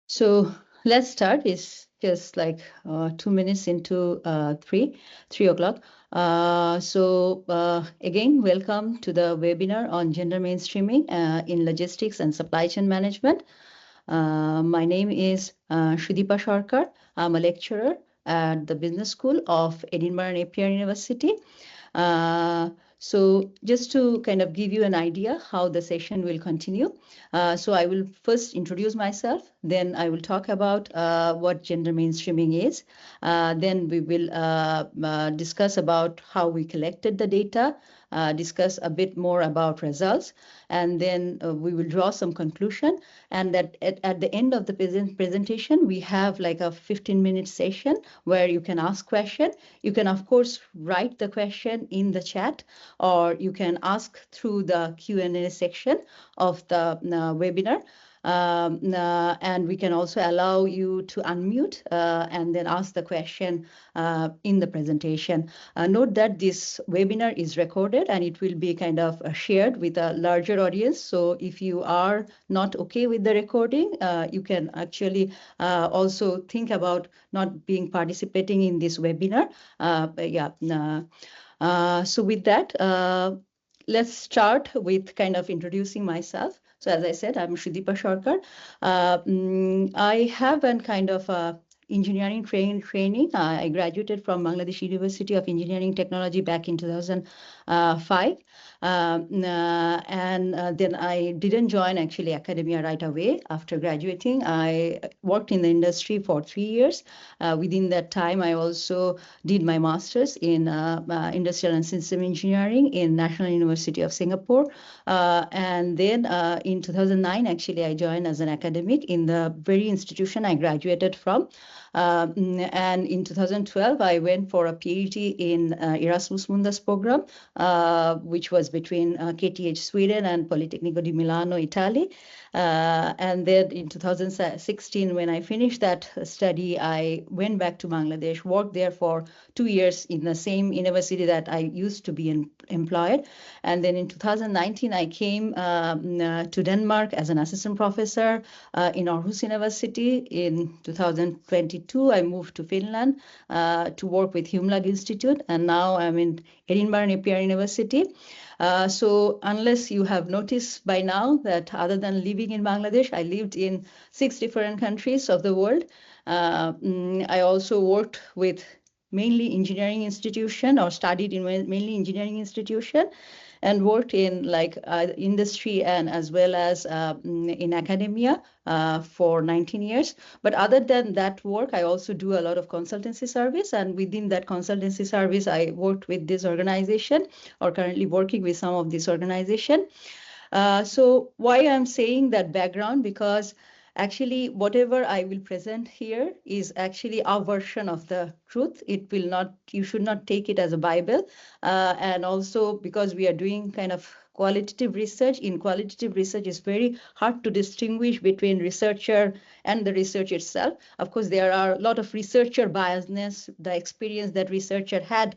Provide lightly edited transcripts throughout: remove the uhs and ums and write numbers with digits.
So let's start. It's just like 2 minutes into 3 o'clock. Again, welcome to the webinar on gender mainstreaming in logistics and supply chain management. My name is Shudipa Sarkar. I'm a lecturer at the Business School of Edinburgh Napier University. So just to kind of give you an idea how the session will continue. So I will first introduce myself, then I will talk about what gender mainstreaming is. Then we will discuss about how we collected the data, discuss a bit more about results, and then we will draw some conclusion. And that at the end of the presentation, we have like a 15-minute session where you can ask question. You can, of course, write the question in the chat, or you can ask through the Q&A section of the webinar. And we can also allow you to unmute and then ask the question in the presentation. Note that this webinar is recorded and it will be kind of shared with a larger audience. So if you are not okay with the recording, you can actually also think about not being participating in this webinar. So with that, let's start with kind of introducing myself. So as I said, I'm Shudipa Sarkar. I have a kind of engineering training. I graduated from Bangladesh University of Engineering Technology back in 2005. Then I didn't join actually academia right away. After graduating, I worked in the industry for 3 years. Within that time, I also did my master's in industrial and system engineering in National University of Singapore. And then in 2009, actually, I joined as an academic in the very institution I graduated from. And in 2012, I went for a PhD in Erasmus Mundus program, which was between KTH Sweden and Politecnico di Milano, Italy. And then in 2016, when I finished that study, I went back to Bangladesh, worked there for 2 years in the same university that I used to be employed. And then in 2019, I came to Denmark as an assistant professor in Aarhus University. In 2022, I moved to Finland to work with Humlag Institute, and now I'm in Edinburgh Napier University. So unless you have noticed by now that other than living in Bangladesh, I lived in 6 different countries of the world. I also worked with mainly engineering institution, or studied in mainly engineering institution, and worked in like industry and as well as in academia for 19 years. But other than that work, I also do a lot of consultancy service. And within that consultancy service, I worked with this organization, or currently working with some of this organization. So why I'm saying that background, because actually whatever I will present here is actually our version of the truth. It will not, you should not take it as a Bible. And also because we are doing kind of qualitative research. In qualitative research, it's very hard to distinguish between researcher and the research itself. Of course, there are a lot of researcher biasness, the experience that researcher had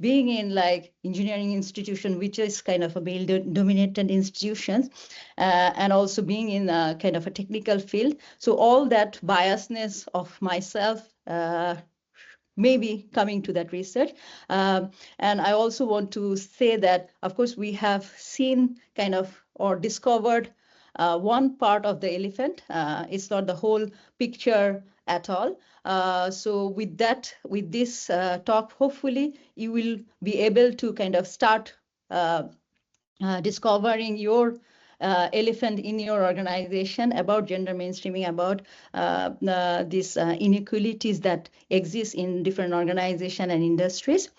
being in like engineering institution, which is kind of a male-dominated institutions, and also being in a kind of a technical field. So all that biasness of myself maybe coming to that research. And I also want to say that, of course, we have seen kind of or discovered one part of the elephant. It's not the whole picture at all. So with that, with this talk, hopefully you will be able to kind of start discovering your elephant in your organization about gender mainstreaming, about these inequalities that exist in different organizations and industries.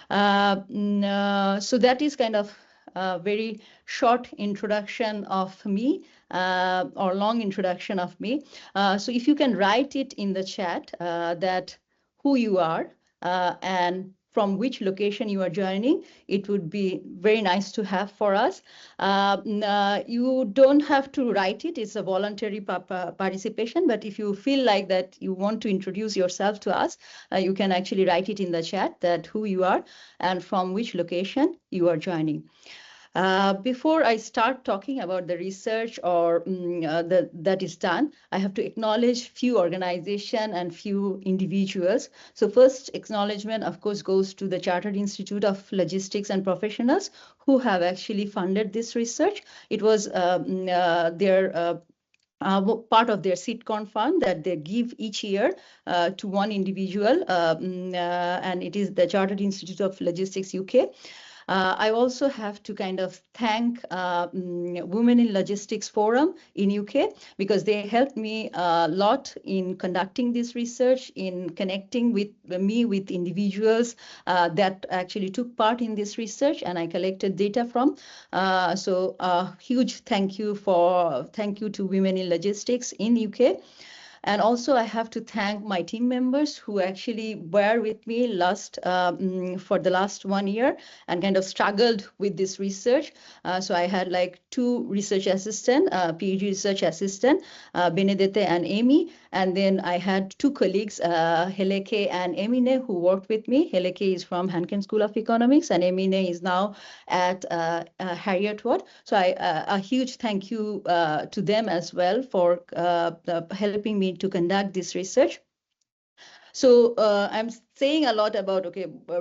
So that is kind of a very short introduction of me, or long introduction of me. So if you can write it in the chat that who you are and from which location you are joining, it would be very nice to have for us. You don't have to write it. It's a voluntary participation. But if you feel like that you want to introduce yourself to us, you can actually write it in the chat that who you are and from which location you are joining. Before I start talking about the research or that is done, I have to acknowledge few organizations and few individuals. So first acknowledgement, of course, goes to the Chartered Institute of Logistics and Professionals, who have actually funded this research. It was their part of their Sitcon fund that they give each year to one individual, and it is the Chartered Institute of Logistics UK. I also have to kind of thank Women in Logistics Forum in UK, because they helped me a lot in conducting this research, in connecting with me with individuals that actually took part in this research and I collected data from. So huge thank you to Women in Logistics in UK. And also I have to thank my team members who actually were with me for the last 1 year and kind of struggled with this research. So I had like 2 research assistants, PhD research assistant, Benedette and Amy. And then I had 2 colleagues, Heleke and Emine, who worked with me. Heleke is from Hanken School of Economics and Emine is now at Heriot-Watt. So a huge thank you to them as well for helping me to conduct this research. So I'm saying a lot about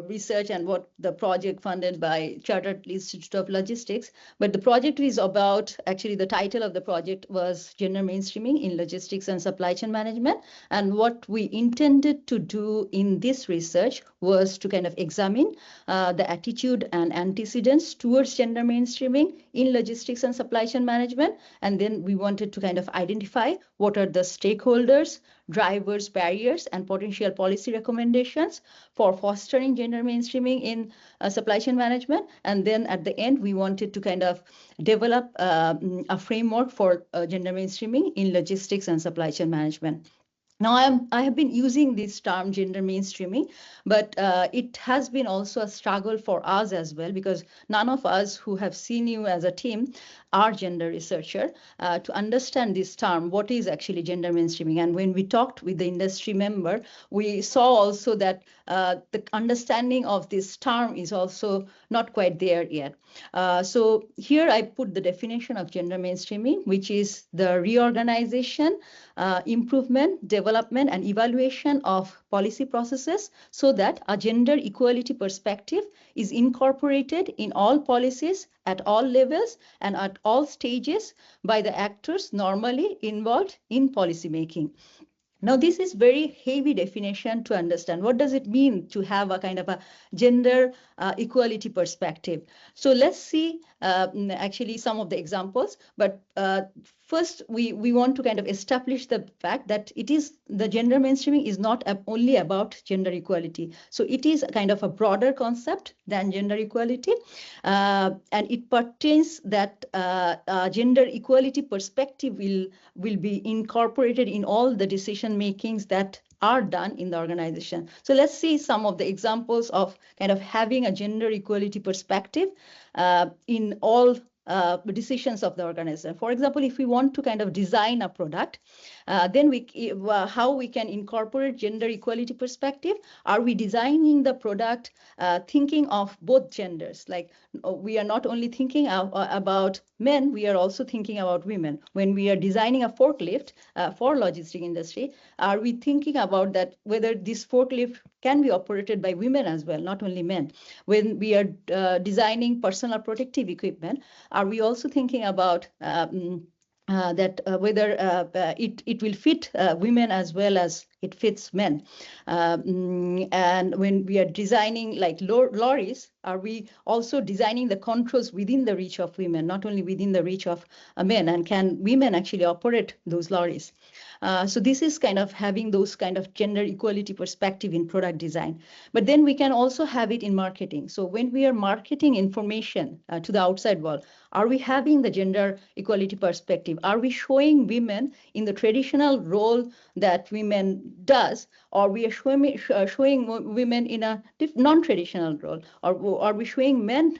research and what the project funded by Chartered Institute of Logistics, but the project is about, actually the title of the project was Gender Mainstreaming in Logistics and Supply Chain Management. And what we intended to do in this research was to kind of examine the attitude and antecedents towards gender mainstreaming in logistics and supply chain management. And then we wanted to kind of identify what are the stakeholders, drivers, barriers, and potential policy recommendations for fostering gender mainstreaming in supply chain management. And then at the end, we wanted to kind of develop a framework for gender mainstreaming in logistics and supply chain management. Now, I have been using this term gender mainstreaming, but it has been also a struggle for us as well, because none of us who have seen you as a team are gender researcher to understand this term, what is actually gender mainstreaming. And when we talked with the industry member, we saw also that the understanding of this term is also not quite there yet. So here I put the definition of gender mainstreaming, which is the reorganization, improvement, development, and evaluation of policy processes so that a gender equality perspective is incorporated in all policies at all levels and at all stages by the actors normally involved in policy making. Now, this is very heavy definition to understand. What does it mean to have a kind of a gender equality perspective? So let's see actually some of the examples. But first, we want to kind of establish the fact that it is the gender mainstreaming is not only about gender equality. So it is kind of a broader concept than gender equality. And it pertains that gender equality perspective will be incorporated in all the decision makings that are done in the organization. So let's see some of the examples of kind of having a gender equality perspective in all decisions of the organization. For example, if we want to kind of design a product, then how we can incorporate gender equality perspective. Are we designing the product thinking of both genders? Like we are not only thinking about men, we are also thinking about women. When we are designing a forklift for logistic industry, are we thinking about that whether this forklift can be operated by women as well, not only men? When we are designing personal protective equipment, are we also thinking about whether it will fit women as well as it fits men? And when we are designing like lorries, are we also designing the controls within the reach of women, not only within the reach of men? And can women actually operate those lorries? So this is kind of having those kind of gender equality perspective in product design. But then we can also have it in marketing. So when we are marketing information to the outside world, are we having the gender equality perspective? Are we showing women in the traditional role that women does, or we are showing women in a non-traditional role, or are we showing men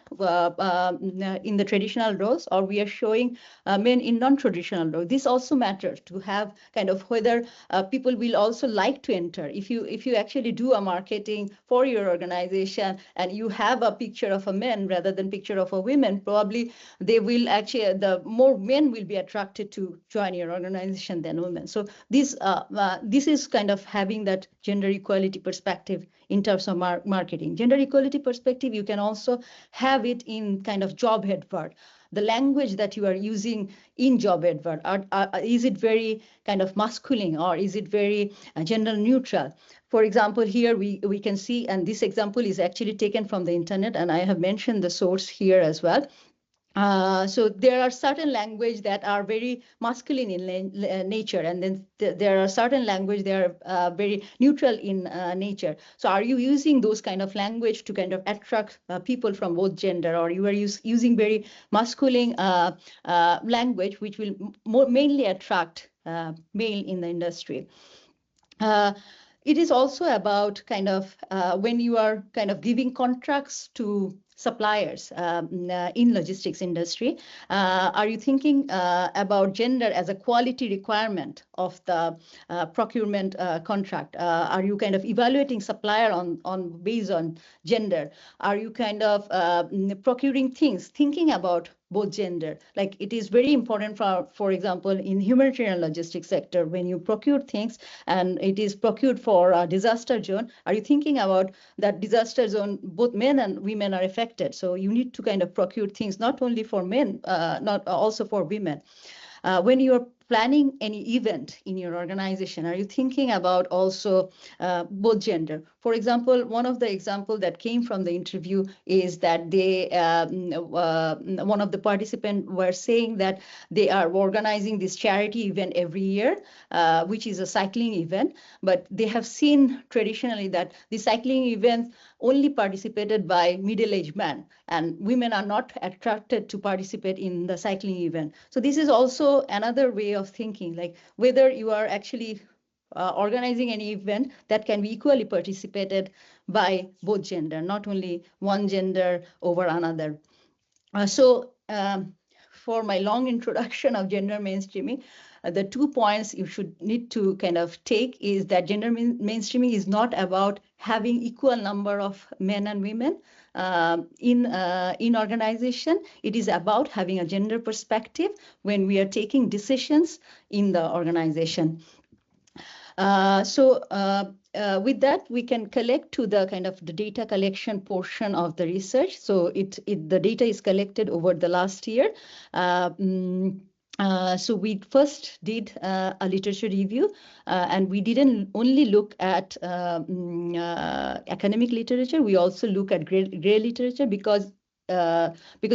in the traditional roles, or we are showing men in non-traditional roles. This also matters to have kind of whether people will also like to enter. If you actually do a marketing for your organization and you have a picture of a man rather than picture of a woman, probably they will actually, the more men will be attracted to join your organization than women. So this is kind of having that gender equality perspective in terms of marketing. Gender equality perspective, you can also have it in kind of job advert. The language that you are using in job advert, is it very kind of masculine, or is it very gender neutral? For example, here we can see, and this example is actually taken from the internet, and I have mentioned the source here as well. So there are certain language that are very masculine in nature, and then there are certain language that are very neutral in nature. So are you using those kind of language to kind of attract people from both gender, or you are using very masculine language, which will mainly attract male in the industry? It is also about kind of when you are kind of giving contracts to suppliers in logistics industry, are you thinking about gender as a quality requirement of the procurement contract? Are you kind of evaluating supplier on based on gender? Are you kind of procuring things thinking about both gender? Like, it is very important for example, in humanitarian logistics sector, when you procure things and it is procured for a disaster zone, are you thinking about that disaster zone, both men and women are affected? So you need to kind of procure things not only for men, not also for women. When you are planning any event in your organization, are you thinking about also both gender? For example, one of the example that came from the interview is that they, one of the participants were saying that they are organizing this charity event every year, which is a cycling event, but they have seen traditionally that the cycling events only participated by middle-aged men, and women are not attracted to participate in the cycling event. So this is also another way of thinking, like whether you are actually organizing an event that can be equally participated by both gender, not only one gender over another. For my long introduction of gender mainstreaming, the 2 points you should need to kind of take is that gender mainstreaming is not about having equal number of men and women in organization. It is about having a gender perspective when we are taking decisions in the organization. With that, we can collect to the kind of the data collection portion of the research. So the data is collected over the last year. So we first did a literature review, and we didn't only look at academic literature. We also look at gray literature because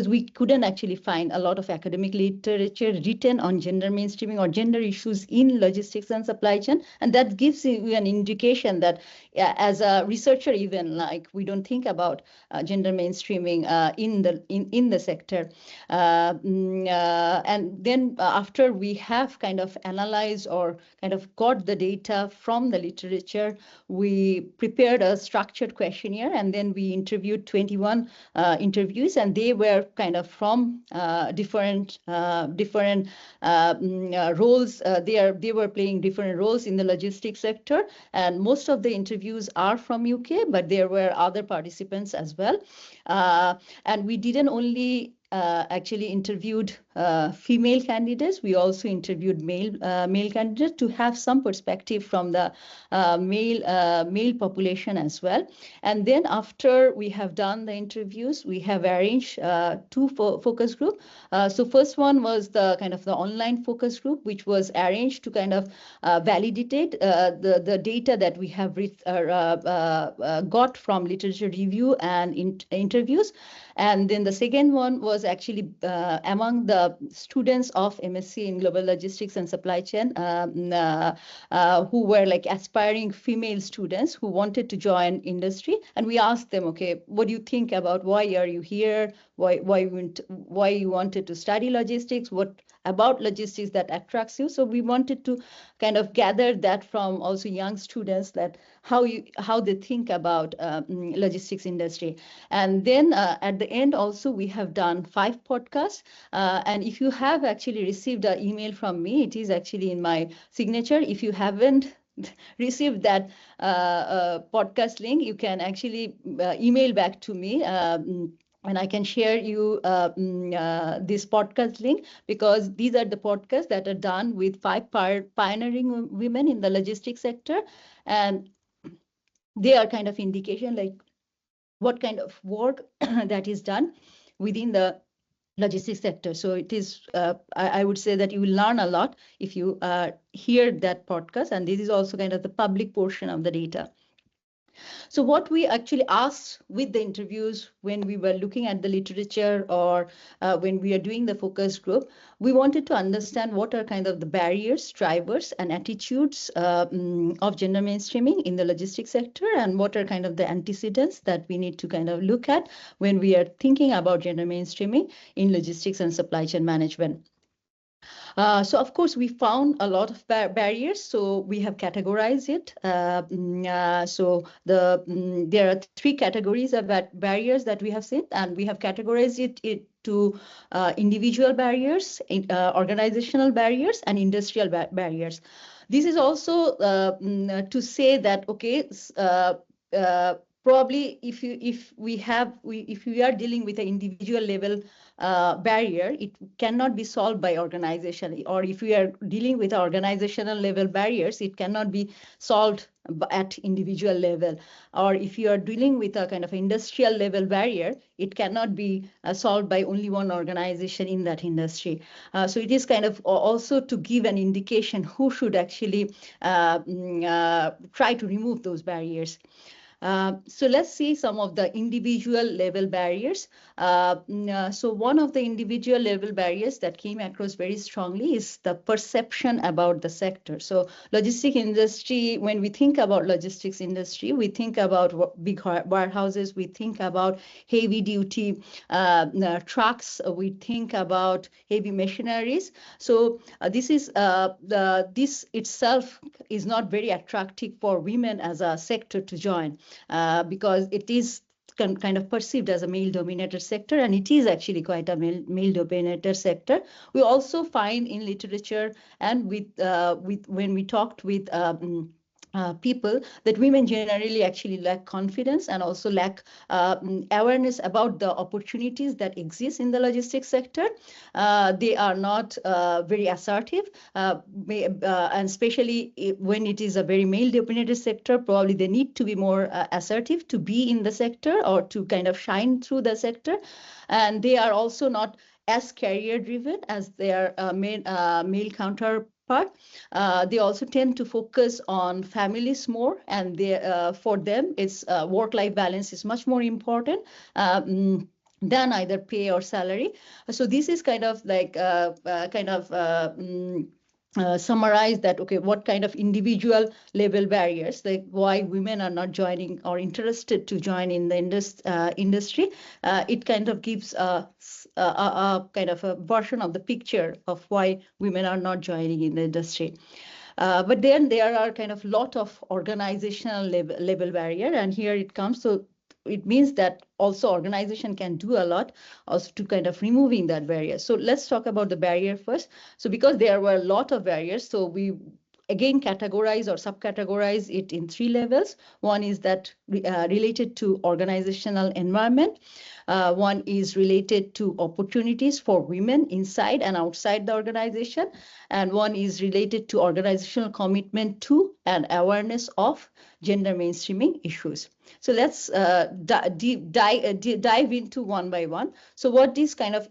we couldn't actually find a lot of academic literature written on gender mainstreaming or gender issues in logistics and supply chain. And that gives you an indication that as a researcher, even like we don't think about gender mainstreaming in the sector. And then after we have kind of analyzed or kind of got the data from the literature, we prepared a structured questionnaire, and then we interviewed 21 interviews, and they were kind of from different roles. They were playing different roles in the logistics sector, and most of the interviews are from UK, but there were other participants as well. And we didn't only actually interviewed female candidates. We also interviewed male candidates to have some perspective from the male population as well. And then after we have done the interviews, we have arranged 2 focus group. So first one was the kind of the online focus group, which was arranged to kind of validate the data that we have got from literature review and interviews. And then the second one was actually among the students of MSc in Global Logistics and Supply Chain who were like aspiring female students who wanted to join industry. And we asked them, okay, what do you think about why are you here? Why you wanted to study logistics? What about logistics that attracts you. So we wanted to kind of gather that from also young students, that how they think about logistics industry. And then at the end also we have done 5 podcasts. And if you have actually received an email from me, it is actually in my signature. If you haven't received that podcast link, you can actually email back to me. And I can share you this podcast link, because these are the podcasts that are done with 5 pioneering women in the logistics sector. And they are kind of indication like what kind of work that is done within the logistics sector. So it is, I would say that you will learn a lot if you hear that podcast. And this is also kind of the public portion of the data. So what we actually asked with the interviews when we were looking at the literature, or when we are doing the focus group, we wanted to understand what are kind of the barriers, drivers, and attitudes of gender mainstreaming in the logistics sector, and what are kind of the antecedents that we need to kind of look at when we are thinking about gender mainstreaming in logistics and supply chain management. So of course, we found a lot of barriers. So we have categorized it. So there are 3 categories of barriers that we have seen, and we have categorized it to individual barriers, organizational barriers, and industrial barriers. This is also to say that, okay, probably if we are dealing with an individual level barrier, it cannot be solved by organization. Or if we are dealing with organizational level barriers, it cannot be solved at individual level. Or if you are dealing with a kind of industrial level barrier, it cannot be solved by only one organization in that industry. So it is kind of also to give an indication who should actually try to remove those barriers. So let's see some of the individual level barriers. So one of the individual level barriers that came across very strongly is the perception about the sector. So logistics industry, when we think about logistics industry, we think about big warehouses, we think about heavy duty trucks, we think about heavy machineries. So this itself is not very attractive for women as a sector to join. Because it is kind of perceived as a male-dominated sector, and it is actually quite a male-dominated sector. We also find in literature and with when we talked with people, that women generally actually lack confidence and also lack awareness about the opportunities that exist in the logistics sector. They are not very assertive, and especially when it is a very male-dominated sector, probably they need to be more assertive to be in the sector or to kind of shine through the sector. And they are also not as career-driven as their male counterpart. They also tend to focus on families more, and for them, it's work-life balance is much more important than either pay or salary. So this is kind of like summarize that, okay, what kind of individual level barriers, like why women are not joining or interested to join in the industry. It kind of gives a kind of a version of the picture of why women are not joining in the industry. But then there are kind of lot of organizational level barrier, and here it comes. So it means that also organization can do a lot also to kind of removing that barrier. So let's talk about the barrier first. So because there were a lot of barriers, so we again categorize or subcategorize it in 3 levels. One is that related to organizational environment. One is related to opportunities for women inside and outside the organization. And one is related to organizational commitment to and awareness of gender mainstreaming issues. So let's dive into one by one. So what is kind of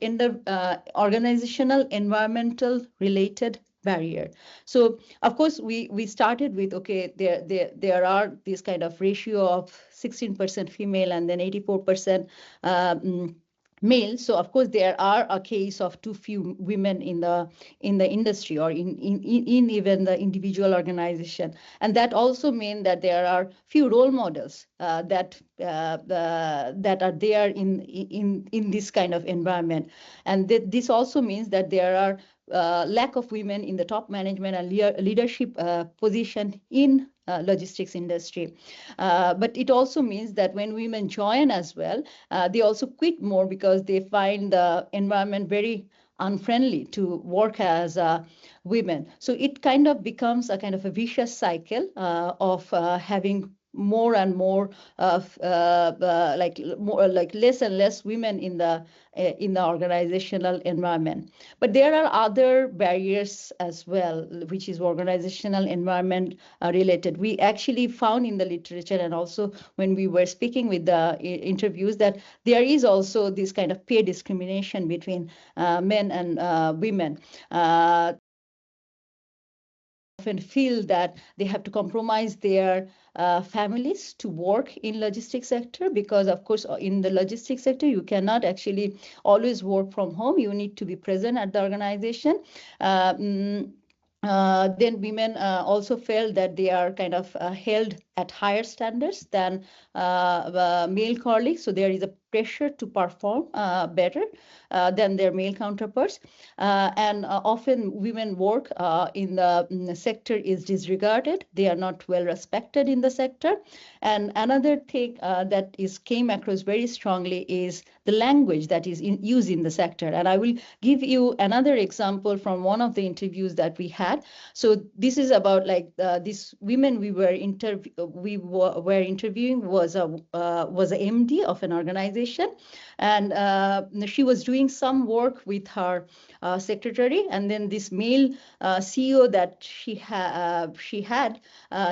organizational environmental related barrier? So of course we started with, okay, there are this kind of ratio of 16% female and then 84% male. So of course there are a case of too few women in the industry or in even the individual organization, and that also means that there are few role models that are there in this kind of environment, and this also means that there are lack of women in the top management and leadership position in logistics industry. But it also means that when women join as well, they also quit more because they find the environment very unfriendly to work as women. So it kind of becomes a kind of a vicious cycle of having more and more of like less and less women in the organizational environment. But there are other barriers as well, which is organizational environment related. We actually found in the literature and also when we were speaking with the interviews that there is also this kind of pay discrimination between men and women. Often feel that they have to compromise their families to work in logistics sector, because of course in the logistics sector you cannot actually always work from home. You need to be present at the organization. Then women also felt that they are kind of held at higher standards than male colleagues. So there is a pressure to perform better than their male counterparts. And often women work in the sector is disregarded. They are not well respected in the sector. And another thing that came across very strongly is the language that is used in the sector. And I will give you another example from one of the interviews that we had. So this is about like this women we were interviewing was a MD of an organization, and she was doing some work with her secretary, and then this male CEO that she had,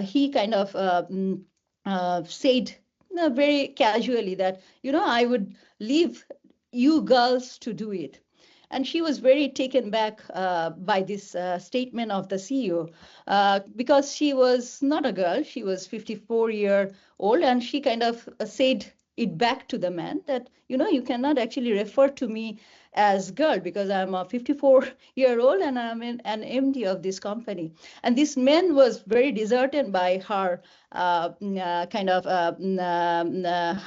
he kind of said very casually that, I would leave you girls to do it. And she was very taken back by this statement of the CEO because she was not a girl. She was 54-year-old, and she kind of said it back to the man that, you cannot actually refer to me as girl because I'm a 54-year-old and I'm an MD of this company. And this man was very disheartened by her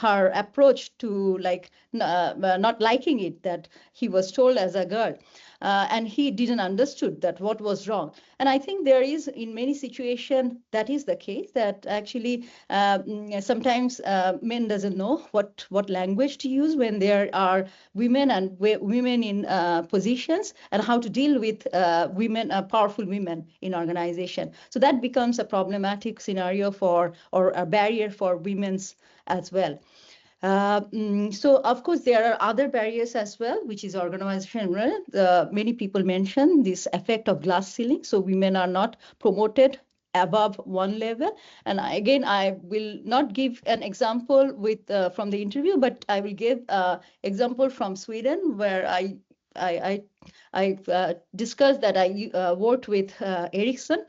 her approach to not liking it that he was told as a girl. And he didn't understood that what was wrong. And I think there is in many situations that is the case, that actually sometimes men doesn't know what language to use when there are women and women in positions, and how to deal with women, powerful women in organization. So that becomes a problematic scenario or a barrier for women's as well. So of course there are other barriers as well, which is organizational. Many people mention this effect of glass ceiling. So women are not promoted above one level. And again, I will not give an example from the interview, but I will give an example from Sweden, where I discussed that I worked with Ericsson.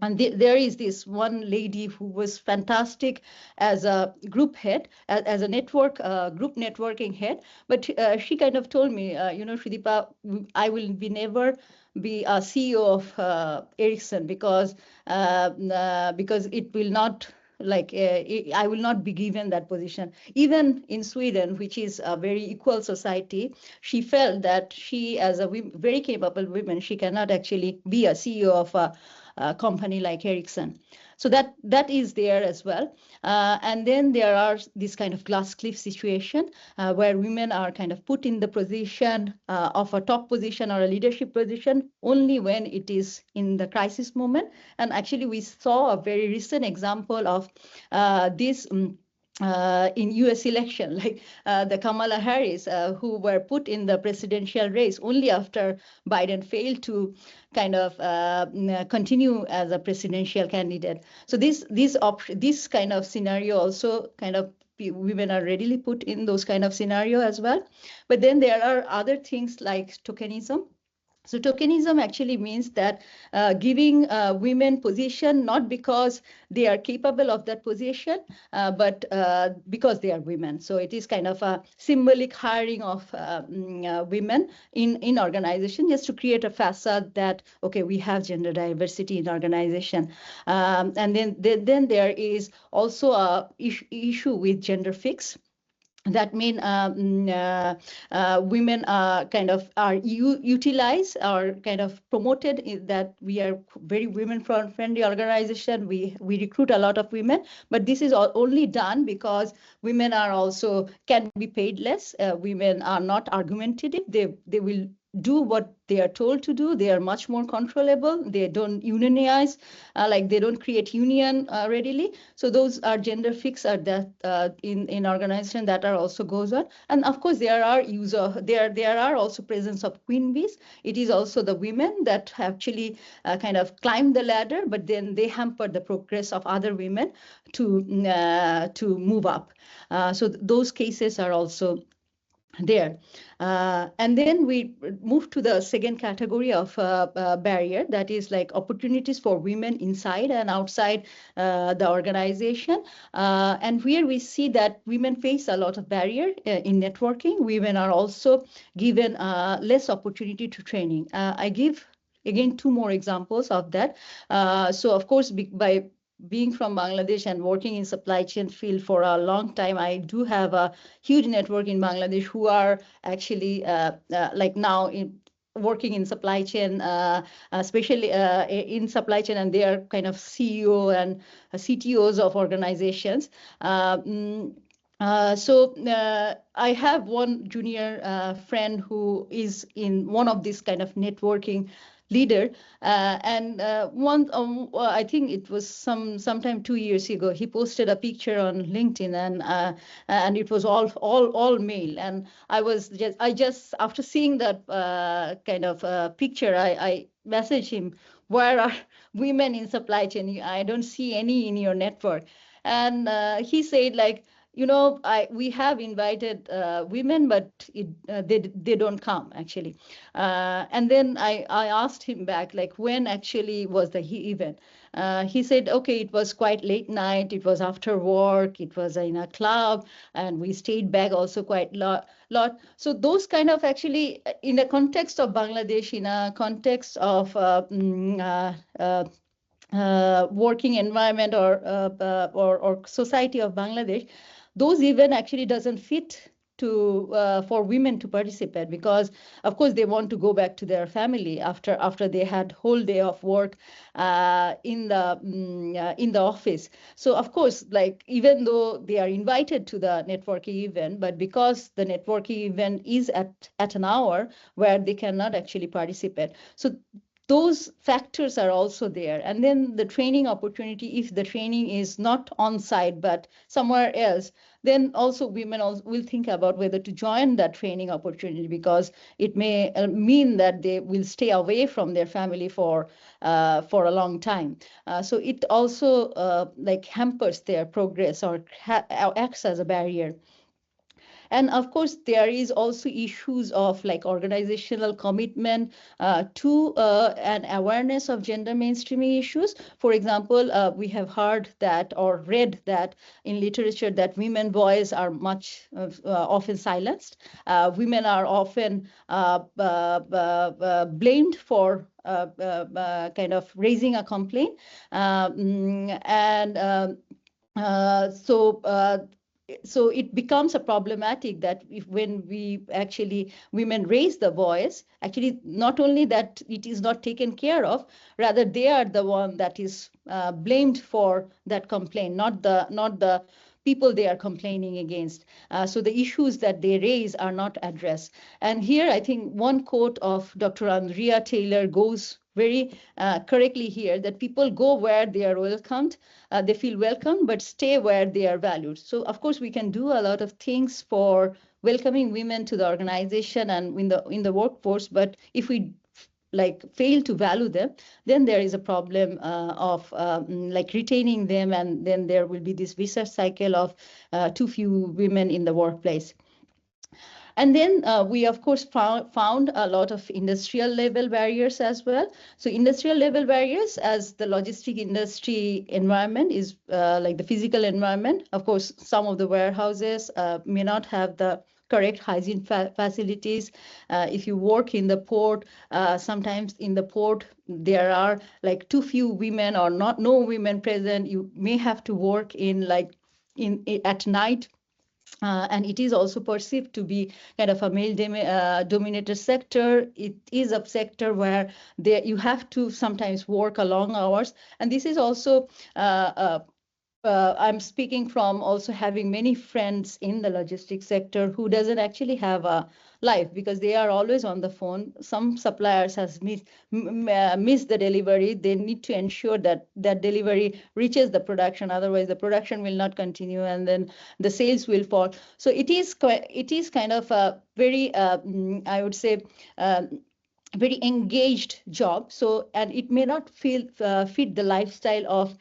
And there is this one lady who was fantastic as a group head, as a group networking head. But she kind of told me, Shridipa, I will never be a CEO of Ericsson because it will not, I will not be given that position. Even in Sweden, which is a very equal society, she felt that she, as a very capable woman, she cannot actually be a CEO of a company like Ericsson. So that is there as well. And then there are this kind of glass cliff situation where women are kind of put in the position of a top position or a leadership position only when it is in the crisis moment. And actually we saw a very recent example of this in US election, like the Kamala Harris, who were put in the presidential race only after Biden failed to kind of continue as a presidential candidate. So this kind of scenario also kind of women are readily put in those kind of scenario as well. But then there are other things like tokenism. So tokenism actually means that giving women position not because they are capable of that position, but because they are women. So it is kind of a symbolic hiring of women in organization, just to create a facade that, okay, we have gender diversity in organization. And then there is also a issue with gender fix. that mean women kind of are utilized or kind of promoted, that we are very women friendly organization. We recruit a lot of women, but this is only done because women are also can be paid less. Women are not argumentative. They will do what they are told to do. They are much more controllable. They don't unionize, like they don't create union readily. So those are gender fixed that in organization that are also goes on. And of course there are also presence of queen bees. It is also the women that actually kind of climb the ladder, but then they hamper the progress of other women to move up. So those cases are also there. And then we move to the second category of barrier, that is like opportunities for women inside and outside the organization. And here we see that women face a lot of barrier in networking. Women are also given less opportunity to training. I give again two more examples of that. So of course, by being from Bangladesh and working in supply chain field for a long time, I do have a huge network in Bangladesh who are actually like now working in supply chain, especially in supply chain, and they are kind of CEO and CTOs of organizations. I have one junior friend who is in one of these kind of networking leader, and I think it was sometime 2 years ago, he posted a picture on LinkedIn, and it was all male, and I just after seeing that kind of picture, I messaged him, where are women in supply chain? I don't see any in your network. And he said, like, we have invited women, but they don't come actually. And then I asked him back, like, when actually was the event? He said, okay, it was quite late night. It was after work. It was in a club, and we stayed back also quite lot. So those kind of actually, in the context of Bangladesh, in a context of working environment or society of Bangladesh, those even actually doesn't fit to for women to participate, because of course they want to go back to their family after they had whole day of work in the office. So of course, like, even though they are invited to the networking event, but because the networking event is at an hour where they cannot actually participate. So those factors are also there. And then the training opportunity, if the training is not on site but somewhere else, then also women will think about whether to join that training opportunity, because it may mean that they will stay away from their family for a long time. So it also like hampers their progress or acts as a barrier. And of course, there is also issues of like organizational commitment to an awareness of gender mainstreaming issues. For example, we have heard that or read that in literature that women voices are much often silenced. Women are often blamed for kind of raising a complaint. So it becomes a problematic that when we actually women raise the voice, actually not only that it is not taken care of, rather they are the one that is blamed for that complaint, not the people they are complaining against. So the issues that they raise are not addressed. And here I think one quote of Dr. Andrea Taylor goes very correctly here, that people go where they are welcomed, they feel welcome, but stay where they are valued. So of course we can do a lot of things for welcoming women to the organization and in the workforce, but if we like fail to value them, then there is a problem of like retaining them, and then there will be this vicious cycle of too few women in the workplace. And then we, of course, found a lot of industrial level barriers as well. So industrial level barriers, as the logistic industry environment is like the physical environment. Of course, some of the warehouses may not have the correct hygiene facilities. If you work in the port, sometimes in the port, there are like too few women or no women present. You may have to work in like at night. And it is also perceived to be kind of a male-dominated sector. It is a sector where you have to sometimes work a long hours. And this is also I'm speaking from also having many friends in the logistics sector who doesn't actually have a life because they are always on the phone. Some suppliers has missed the delivery. They need to ensure that that delivery reaches the production. Otherwise, the production will not continue, and then the sales will fall. So it is kind of a very, I would say, very engaged job. So, and it may not fit the lifestyle of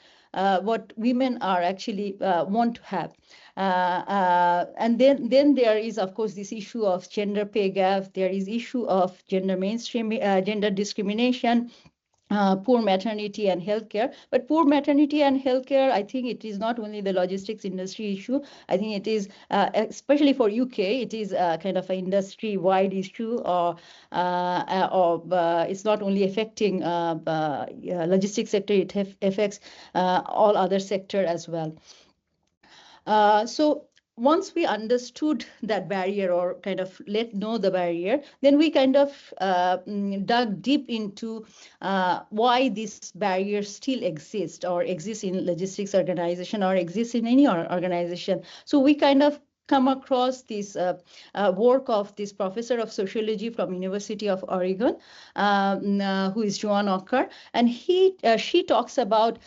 what women are actually want to have. And then there is, of course, this issue of gender pay gap. There is issue of gender mainstream, gender discrimination. Poor maternity and healthcare. But poor maternity and healthcare, I think it is not only the logistics industry issue. I think it is, especially for UK, it is kind of an industry-wide issue, or it's not only affecting logistics sector, it affects all other sector as well. So once we understood that barrier, or kind of know the barrier, then we kind of dug deep into why this barrier still exists, or exists in logistics organization, or exists in any organization. So we kind of come across this work of this professor of sociology from University of Oregon, who is Joan Ocker, and she talks about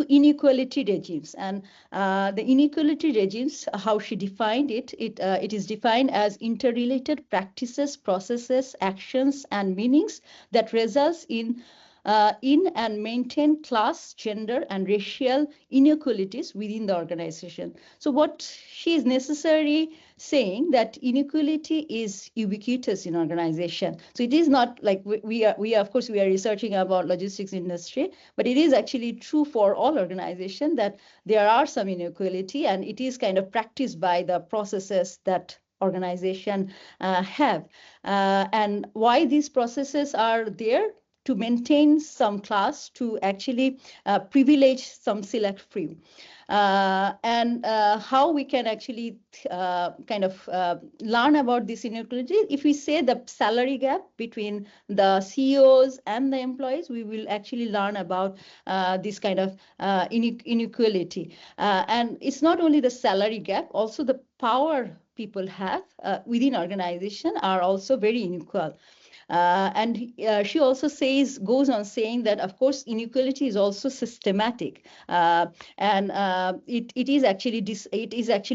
inequality regimes. And the inequality regimes, how she defined it, it is defined as interrelated practices, processes, actions, and meanings that results in and maintain class, gender, and racial inequalities within the organization. So what she is necessarily saying, that inequality is ubiquitous in organization. So it is not like we are of course we are researching about logistics industry, but it is actually true for all organizations that there are some inequality, and it is kind of practiced by the processes that organization have. And why these processes are there? To maintain some class, to actually privilege some select few. And how we can actually kind of learn about this inequality. If we say the salary gap between the CEOs and the employees, we will actually learn about this kind of inequality. And it's not only the salary gap, also the power people have within organization are also very unequal. And she also goes on saying that, of course, inequality is also systematic, and it is actually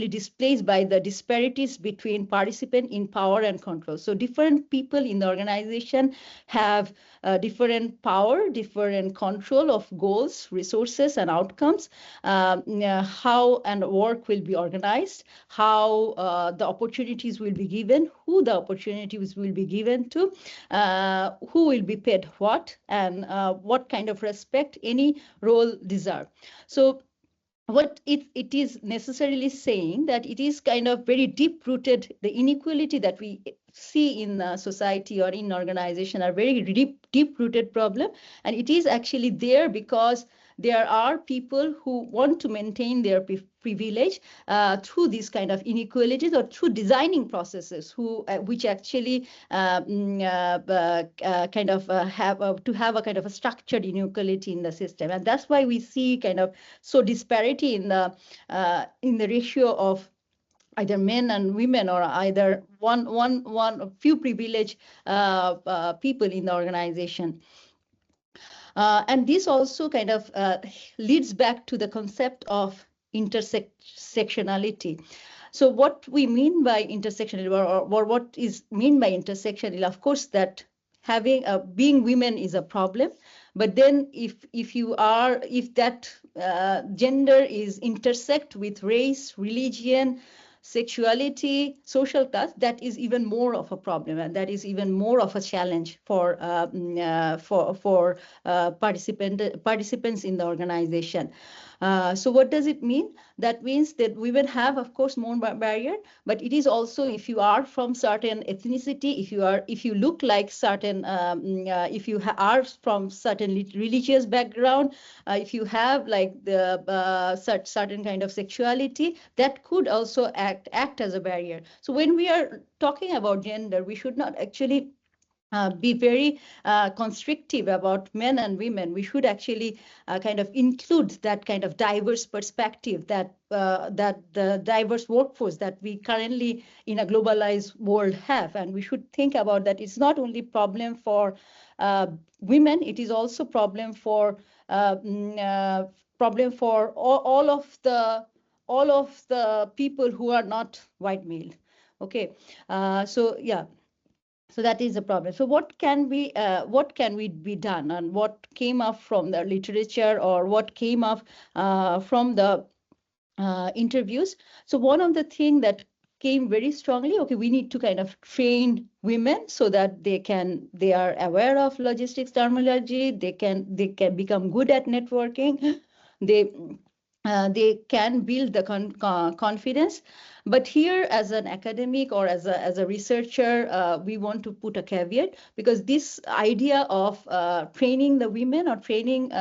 displaced by the disparities between participants in power and control. So different people in the organization have different power, different control of goals, resources, and outcomes. How and work will be organized, how the opportunities will be given, who the opportunities will be given to, who will be paid what, and what kind of respect any role deserve. So what it is necessarily saying, that it is kind of very deep-rooted, the inequality that we see in society or in organization are very deep-rooted problem. And it is actually there because there are people who want to maintain their privilege through these kind of inequalities, or through designing processes which actually kind of have a kind of a structured inequality in the system. And that's why we see kind of so disparity in the ratio of either men and women, or either one few privileged people in the organization. And this also kind of leads back to the concept of intersectionality. So what we mean by intersectionality, or what is mean by intersectionality, of course, that having being women is a problem, but then if that gender is intersect with race, religion, sexuality, social class, that is even more of a problem, and that is even more of a challenge for participants in the organization. So what does it mean? That means that women have, of course, more barrier, but it is also if you are from certain ethnicity, if you look like certain, if you are from certain religious background, if you have like the certain kind of sexuality, that could also act as a barrier. So when we are talking about gender, we should not actually be very constrictive about men and women. We should actually kind of include that kind of diverse perspective, that the diverse workforce that we currently in a globalized world have. And we should think about that it's not only problem for women, it is also problem for all of the people who are not white male. Okay, so yeah. So that is a problem. So what can we be done, and what came up from the literature, or what came up from the interviews? So one of the things that came very strongly, okay, we need to kind of train women so that they are aware of logistics terminology, they can become good at networking, they can build the confidence. But here, as an academic or as a researcher, we want to put a caveat, because this idea of training the women, or training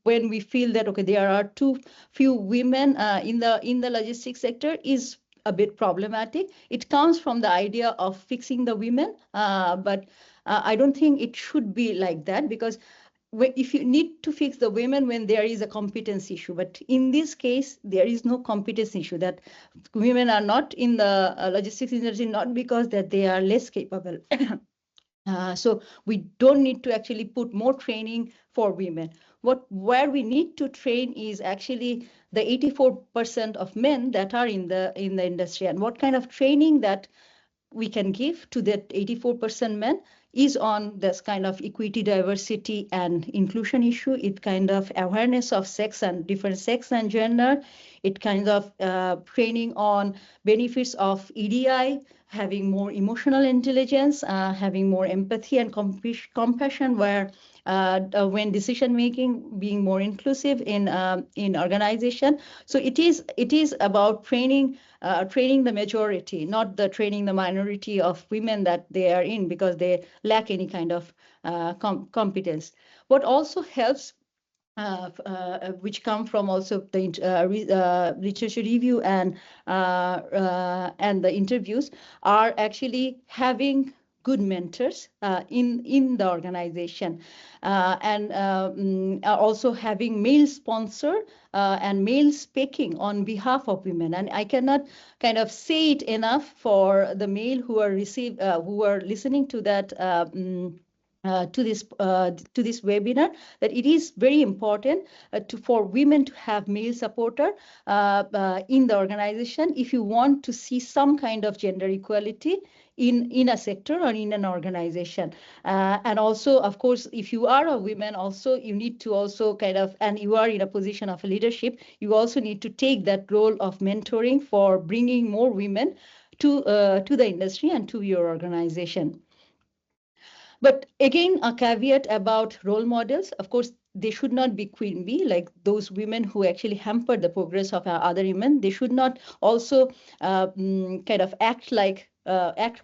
when we feel that, okay, there are too few women in the logistics sector, is a bit problematic. It comes from the idea of fixing the women, but I don't think it should be like that, because if you need to fix the women when there is a competence issue, but in this case there is no competence issue, that women are not in the logistics industry not because that they are less capable. So we don't need to actually put more training for women. Where we need to train is actually the 84% of men that are in the industry, and what kind of training that we can give to that 84% men is on this kind of equity, diversity, and inclusion issue. It kind of awareness of sex and different sex and gender. It kind of training on benefits of EDI, having more emotional intelligence, having more empathy and compassion, where when decision making, being more inclusive in organization. So it is about training the majority, not the training the minority of women that they are in because they lack any kind of competence. What also helps, which come from also the literature review and the interviews, are actually having good mentors in the organization, and also having male sponsor and male speaking on behalf of women. And I cannot kind of say it enough for the male who are listening to that to this webinar, that it is very important for women to have male supporter in the organization if you want to see some kind of gender equality in a sector or in an organization. And also, of course, if you are a woman, also you need to also kind of, and you are in a position of leadership, you also need to take that role of mentoring for bringing more women to the industry and to your organization. But again, a caveat about role models. Of course, they should not be queen bee, like those women who actually hamper the progress of other women. They should not also kind of act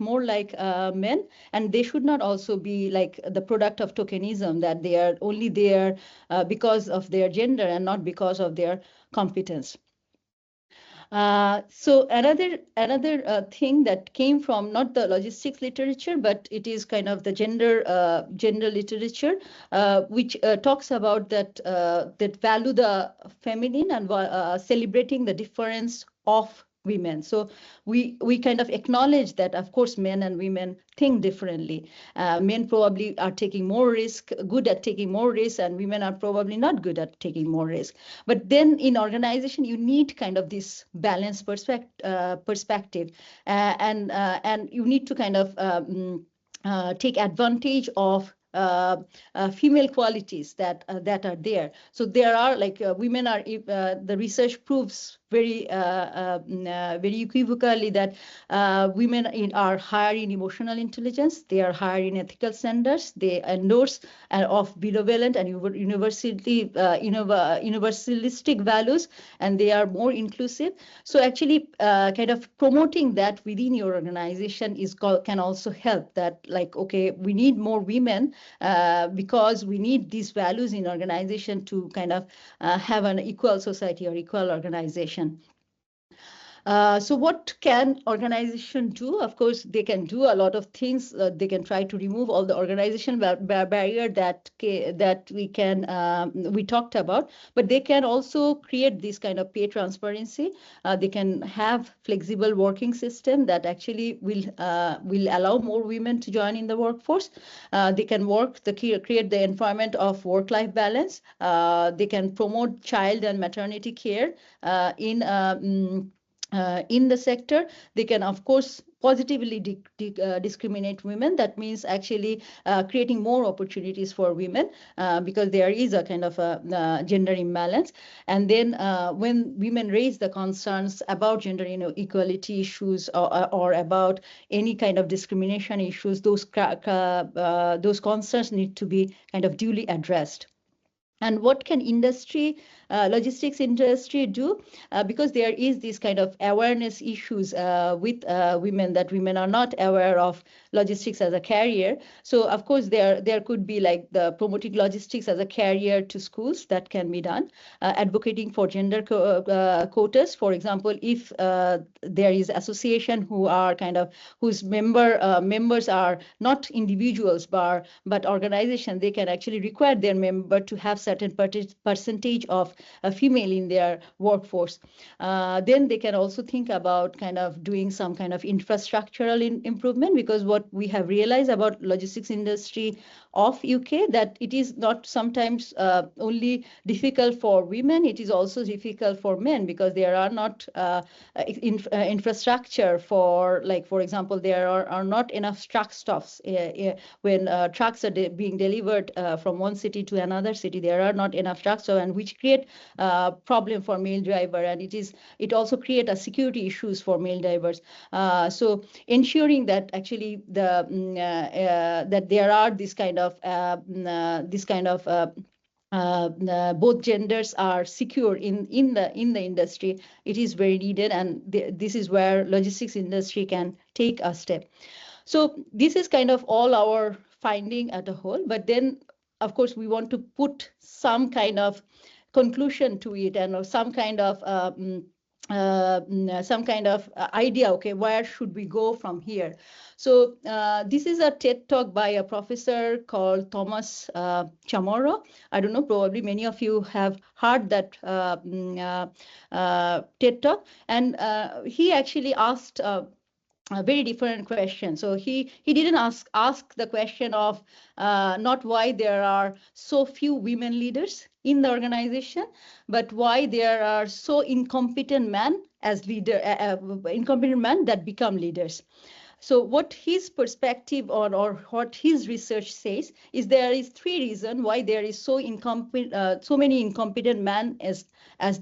more like men, and they should not also be like the product of tokenism, that they are only there because of their gender and not because of their competence. So another thing that came from not the logistics literature, but it is kind of the gender literature, which talks about that value the feminine and celebrating the difference of women. So we kind of acknowledge that, of course, men and women think differently. Men probably are taking more risk, good at taking more risk, and women are probably not good at taking more risk. But then in organization, you need kind of this balanced perspective, and you need to kind of take advantage of female qualities that are there. So there are like women are, the research proves very very equivocally that women are higher in emotional intelligence, they are higher in ethical standards, they endorse of benevolent and universalistic values, and they are more inclusive. So actually kind of promoting that within your organization can also help that, like, okay, we need more women because we need these values in organization to kind of have an equal society or equal organization. So what can organization do? Of course, they can do a lot of things. They can try to remove all the organization barrier that we talked about, but they can also create this kind of pay transparency. They can have flexible working system that actually will allow more women to join in the workforce. They can create the environment of work-life balance. They can promote child and maternity care in the sector. They can, of course, positively discriminate women. That means actually creating more opportunities for women because there is a kind of a gender imbalance. And then when women raise the concerns about gender equality issues or about any kind of discrimination issues, those concerns need to be kind of duly addressed. And what can logistics industry do? Because there is this kind of awareness issues with women, that women are not aware of logistics as a career. So of course there could be like the promoting logistics as a career to schools that can be done. Advocating for gender quotas, for example, if there is association whose members are not individuals but organization, they can actually require their member to have certain percentage of female in their workforce. Then they can also think about kind of doing some kind of infrastructural improvement, because what we have realized about logistics industry of UK, that it is not sometimes only difficult for women, it is also difficult for men, because there are not infrastructure for, like, for example, there are not enough truck stops when trucks are being delivered from one city to another city. There are not enough trucks, and which create problem for male driver, and it also create a security issues for male drivers. So ensuring that actually that there are this kind of both genders are secure in the industry, it is very needed, and this is where logistics industry can take a step. So this is kind of all our finding at a whole, but then of course we want to put some kind of conclusion to it, and some kind of idea, okay, where should we go from here? So this is a TED talk by a professor called Thomas Chamorro. I don't know, probably many of you have heard that TED talk, and he actually asked a very different question. So he didn't ask the question of not why there are so few women leaders in the organization, but why there are so incompetent men that become leaders. So what his perspective or what his research says is there is three reasons why there is so many incompetent men as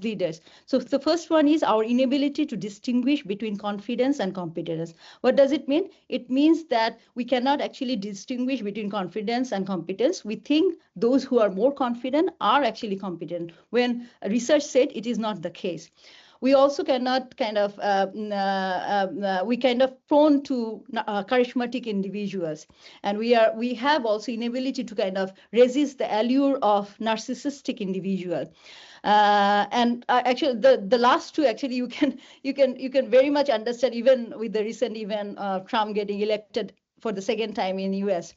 leaders. So the first one is our inability to distinguish between confidence and competence. What does it mean? It means that we cannot actually distinguish between confidence and competence. We think those who are more confident are actually competent, when research said it is not the case. We also cannot we kind of prone to charismatic individuals, and we have also inability to kind of resist the allure of narcissistic individual. And actually the last two, actually you can very much understand, even with the recent event Trump getting elected for the second time in US.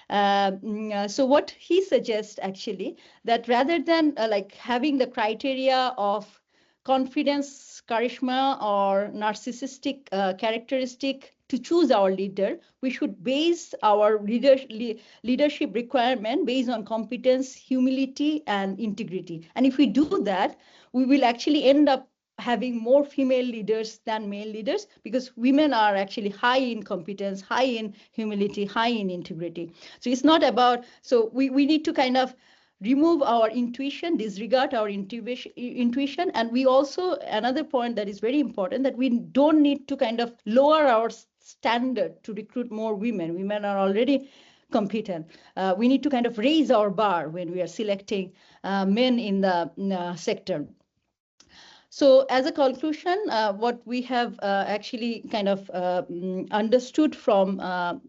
So what he suggests actually, that rather than like having the criteria of confidence, charisma, or narcissistic characteristic to choose our leader, we should base our leadership requirement based on competence, humility, and integrity. And if we do that, we will actually end up having more female leaders than male leaders, because women are actually high in competence, high in humility, high in integrity. So it's not about, so we need to kind of remove our intuition, disregard our intuition. And we also, another point that is very important, that we don't need to kind of lower our standard to recruit more women. Women are already competent. We need to kind of raise our bar when we are selecting men in the sector. So as a conclusion, what we have actually kind of understood from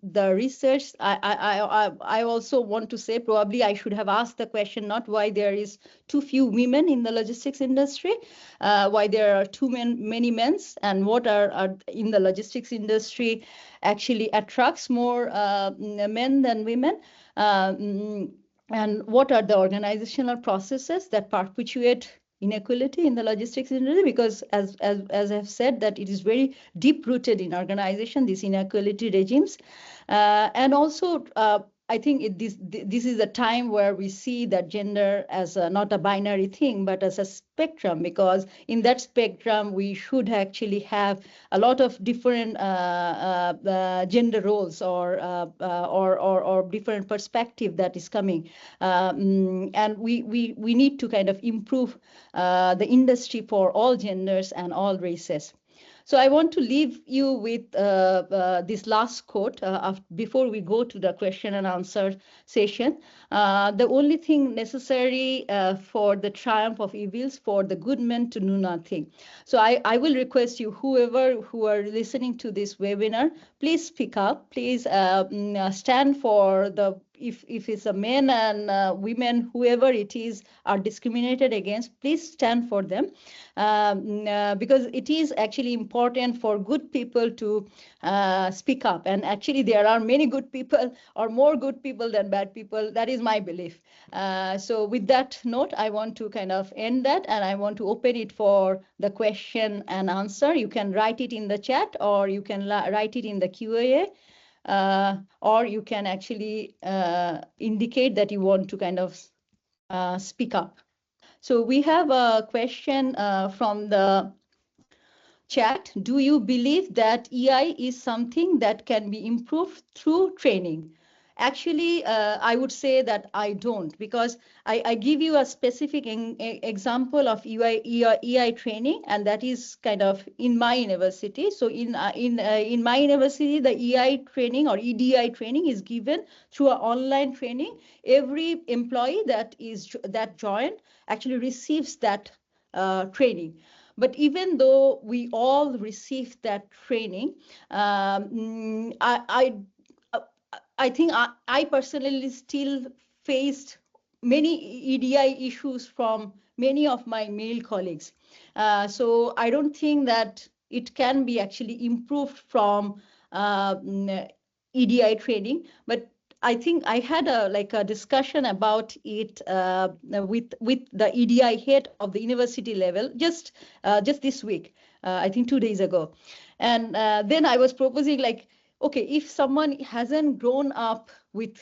the research, I also want to say probably I should have asked the question not why there is too few women in the logistics industry, why there are too many men, and what are in the logistics industry actually attracts more men than women. And what are the organizational processes that perpetuate inequality in the logistics industry? Because as I've said, that it is very deep rooted in organization, these inequality regimes. And also I think this is a time where we see that gender as not a binary thing, but as a spectrum, because in that spectrum, we should actually have a lot of different gender roles or different perspective that is coming. And we need to kind of improve the industry for all genders and all races. So I want to leave you with this last quote before we go to the question and answer session. The only thing necessary for the triumph of evils, for the good men to know nothing. So I will request you, whoever who are listening to this webinar, please speak up. Please stand for the, if it's a men and women, whoever it is, are discriminated against, please stand for them, because it is actually important for good people to speak up. And actually, there are many good people, or more good people than bad people. That is my belief. So with that note, I want to kind of end that, and I want to open it for the question and answer. You can write it in the chat, or you can write it in the Q&A. Or you can actually indicate that you want to kind of speak up. So we have a question from the chat. Do you believe that EI is something that can be improved through training? Actually, I would say that I don't, because I give you a specific example of EI training, and that is kind of in my university. So in my university, the EI training or EDI training is given through an online training. Every employee that joined actually receives that training. But even though we all received that training, I think I personally still faced many EDI issues from many of my male colleagues. So I don't think that it can be actually improved from EDI training, but I think I had a discussion about it with the EDI head of the university level just this week, I think 2 days ago. And then I was proposing, like, okay, if someone hasn't grown up with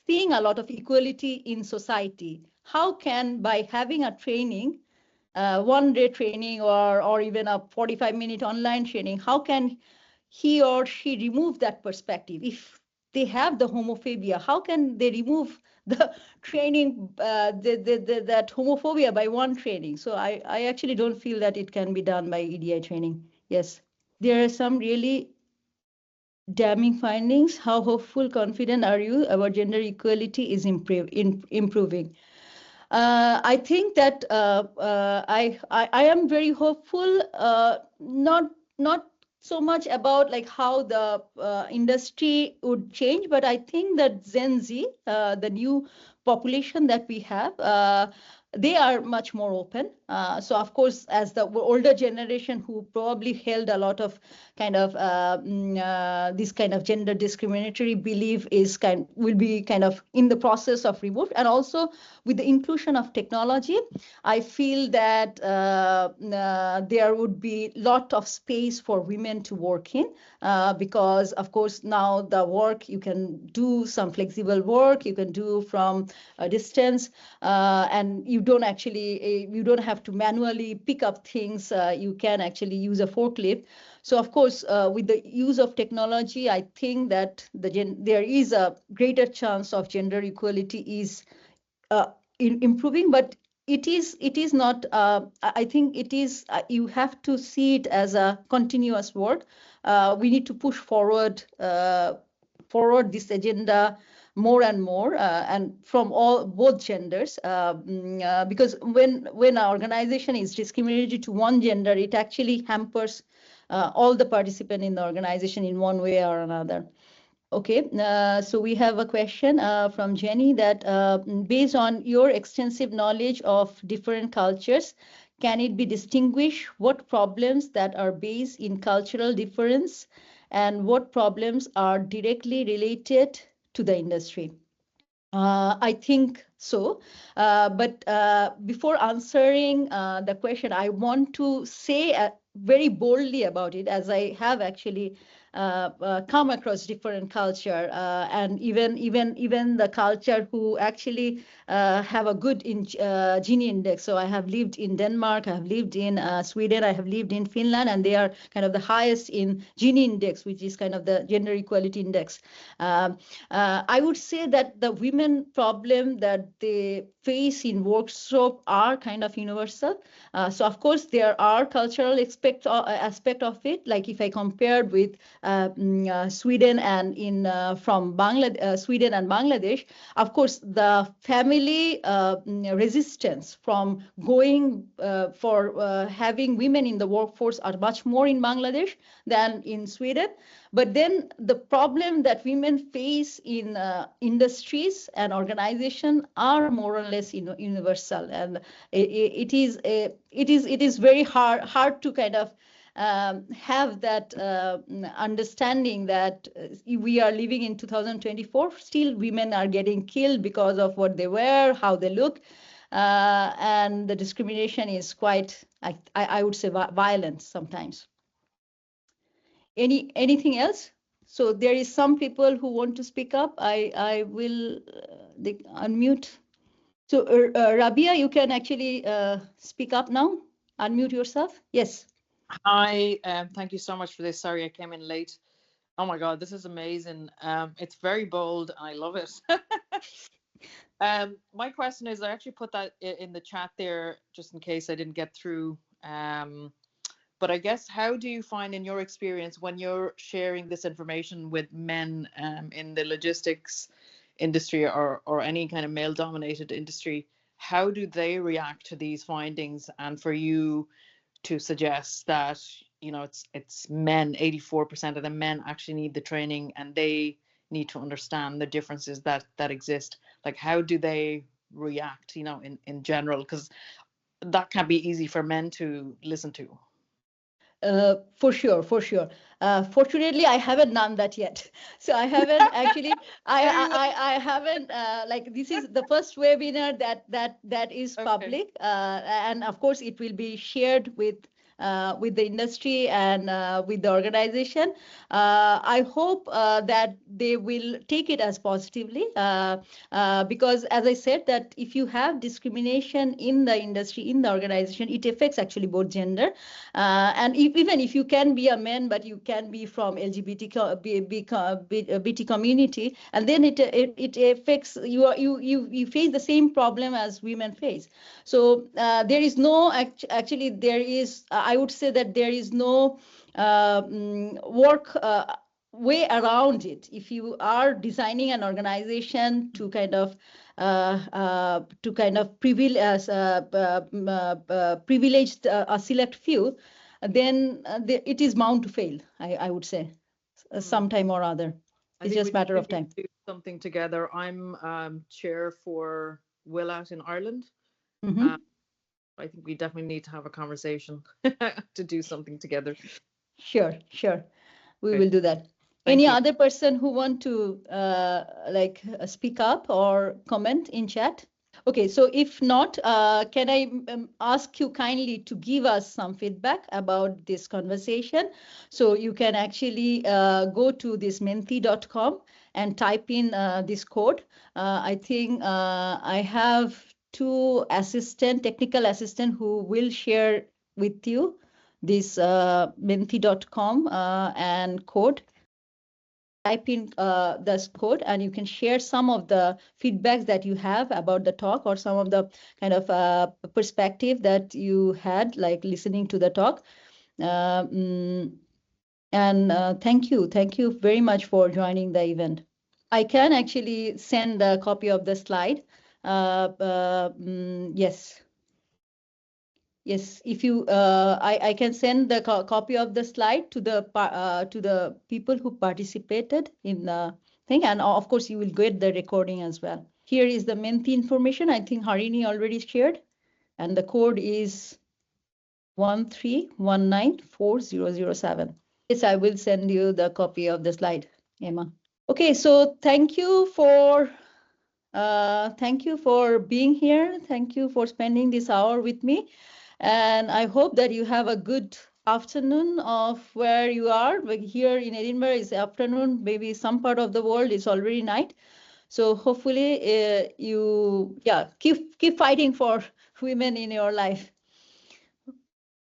seeing a lot of equality in society, how can, by having a training, 1-day training or even a 45-minute online training, how can he or she remove that perspective? If they have the homophobia, how can they remove the training, that homophobia by one training? So I actually don't feel that it can be done by EDI training. Yes, there are some really damning findings. How hopeful, confident are you about gender equality is improving? I think that I am very hopeful. Not so much about like how the industry would change, but I think that Gen Z, the new population that we have, they are much more open. So of course, as the older generation who probably held a lot of kind of this kind of gender discriminatory belief will be kind of in the process of removed. And also with the inclusion of technology, I feel that there would be a lot of space for women to work in, because of course now the work, you can do some flexible work, you can do from a distance, and you don't have to manually pick up things. You can actually use a forklift. So of course, with the use of technology, I think that there is a greater chance of gender equality is improving, but it is not. I think it is. You have to see it as a continuous work. We need to push forward this agenda more and more, and from both genders, because when our organization is discriminatory to one gender, it actually hampers all the participants in the organization in one way or another. Okay, so we have a question from Jenny that based on your extensive knowledge of different cultures, can it be distinguished what problems that are based in cultural difference and what problems are directly related to the industry? I think so. But before answering the question, I want to say very boldly about it, as I have actually come across different culture and even the culture who actually have a good Gini index. So I have lived in Denmark, I have lived in Sweden, I have lived in Finland, and they are kind of the highest in Gini index, which is kind of the gender equality index. I would say that the women problem that they face in workshop are kind of universal. So of course there are cultural aspect of it. Like if I compared with Sweden and from Sweden and Bangladesh, of course the family resistance from going for having women in the workforce are much more in Bangladesh than in Sweden. But then the problem that women face in industries and organizations are more or less universal, and it is very hard to kind of have that understanding that we are living in 2024. Still, women are getting killed because of what they wear, how they look, and the discrimination is quite, I would say, violent sometimes. Anything else? So there is some people who want to speak up. I will unmute. So Rabia, you can actually speak up now. Unmute yourself. Yes. Hi, thank you so much for this. Sorry, I came in late. Oh my God, this is amazing. It's very bold. I love it. My question is, I actually put that in the chat there just in case I didn't get through. But I guess, how do you find in your experience when you're sharing this information with men in the logistics industry or any kind of male-dominated industry, how do they react to these findings? And for you to suggest that, you know, it's men, 84% of the men actually need the training and they need to understand the differences that exist. Like, how do they react, you know, in general? Because that can be easy for men to listen to. For sure. Fortunately, I haven't done that yet. So I haven't actually. I haven't. Like, this is the first webinar that is public, and of course it will be shared with the industry and with the organization. I hope that they will take it as positively, because as I said, that if you have discrimination in the industry, in the organization, it affects actually both gender. And even if you can be a man, but you can be from BT community, and then it affects you face the same problem as women face. So there is no actually there is I would say that there is no way around it. If you are designing an organization to kind of privilege a select few, then it is bound to fail. I would say, sometime or other. It's just a matter of time. Do something together. I'm chair for Willat in Ireland. I think we definitely need to have a conversation to do something together. Sure. We will do that. Any other person who want to speak up or comment in chat? Okay, so if not, can I ask you kindly to give us some feedback about this conversation? So you can actually go to this menti.com and type in this code. I think I have two technical assistant who will share with you this menti.com and code. type in this code, and you can share some of the feedbacks that you have about the talk, or some of the kind of perspective that you had, like listening to the talk. Thank you very much for joining the event. I can actually send a copy of the slide. Yes. Yes, if you, I can send the copy of the slide to the people who participated in the thing, and of course you will get the recording as well. Here is the Menti information. I think Harini already shared, and the code is 1319407. Yes, I will send you the copy of the slide, Emma. Okay, so thank you for being here. Thank you for spending this hour with me. And I hope that you have a good afternoon of where you are. Like here in Edinburgh is afternoon, maybe some part of the world is already night. So hopefully you keep fighting for women in your life.